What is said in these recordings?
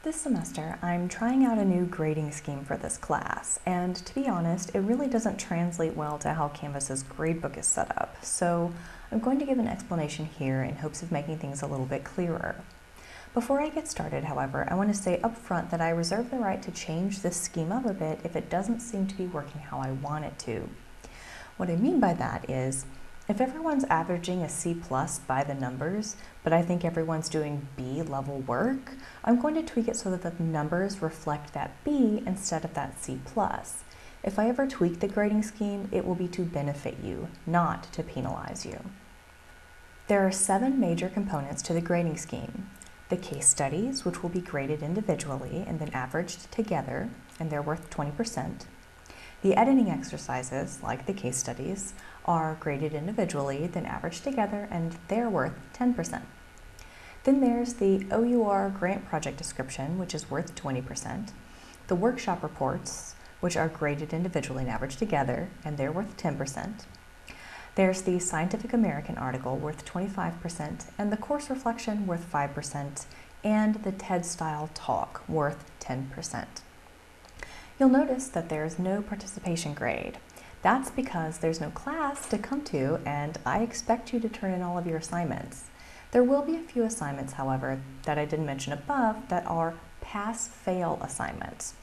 This semester, I'm trying out a new grading scheme for this class, and to be honest, it really doesn't translate well to how Canvas's gradebook is set up, so I'm going to give an explanation here in hopes of making things a little bit clearer. Before I get started, however, I want to say up front that I reserve the right to change this scheme up a bit if it doesn't seem to be working how I want it to. What I mean by that is, if everyone's averaging a C+ by the numbers, but I think everyone's doing B level work, I'm going to tweak it so that the numbers reflect that B instead of that C+. If I ever tweak the grading scheme, it will be to benefit you, not to penalize you. There are 7 major components to the grading scheme. The case studies, which will be graded individually and then averaged together, and they're worth 20%. The editing exercises, like the case studies, are graded individually, then averaged together, and they're worth 10%. Then there's the OUR grant project description, which is worth 20%. The workshop reports, which are graded individually and averaged together, and they're worth 10%. There's the Scientific American article, worth 25%, and the course reflection, worth 5%, and the TED-style talk, worth 10%. You'll notice that there's no participation grade. That's because there's no class to come to, and I expect you to turn in all of your assignments. There will be a few assignments, however, that I didn't mention above that are pass-fail assignments.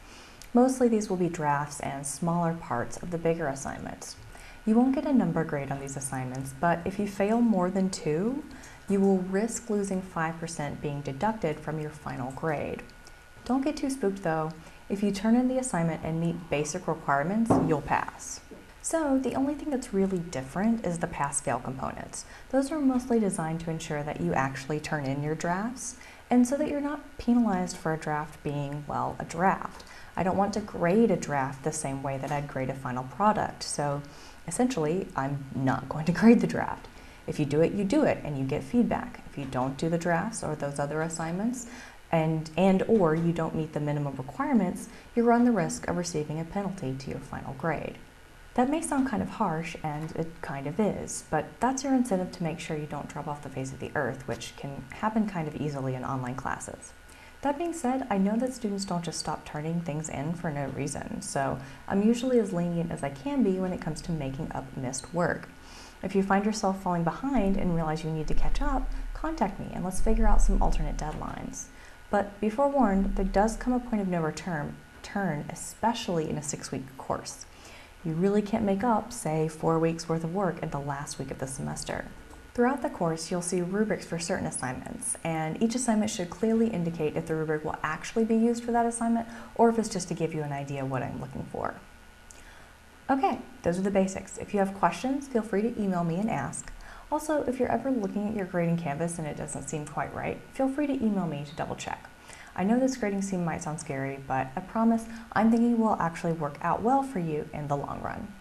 Mostly these will be drafts and smaller parts of the bigger assignments. You won't get a number grade on these assignments, but if you fail more than 2, you will risk losing 5% being deducted from your final grade. Don't get too spooked though. If you turn in the assignment and meet basic requirements, you'll pass. So the only thing that's really different is the pass-fail components. Those are mostly designed to ensure that you actually turn in your drafts, and so that you're not penalized for a draft being, well, a draft. I don't want to grade a draft the same way that I'd grade a final product, so essentially, I'm not going to grade the draft. If you do it, and you get feedback. If you don't do the drafts or those other assignments, or you don't meet the minimum requirements, you run the risk of receiving a penalty to your final grade. That may sound kind of harsh, and it kind of is, but that's your incentive to make sure you don't drop off the face of the earth, which can happen kind of easily in online classes. That being said, I know that students don't just stop turning things in for no reason, so I'm usually as lenient as I can be when it comes to making up missed work. If you find yourself falling behind and realize you need to catch up, contact me and let's figure out some alternate deadlines. But be forewarned, there does come a point of no return, especially in a 6-week course. You really can't make up, say, 4 weeks worth of work in the last week of the semester. Throughout the course, you'll see rubrics for certain assignments, and each assignment should clearly indicate if the rubric will actually be used for that assignment or if it's just to give you an idea of what I'm looking for. Okay, those are the basics. If you have questions, feel free to email me and ask. Also, if you're ever looking at your grading canvas and it doesn't seem quite right, feel free to email me to double check. I know this grading scheme might sound scary, but I promise I'm thinking it will actually work out well for you in the long run.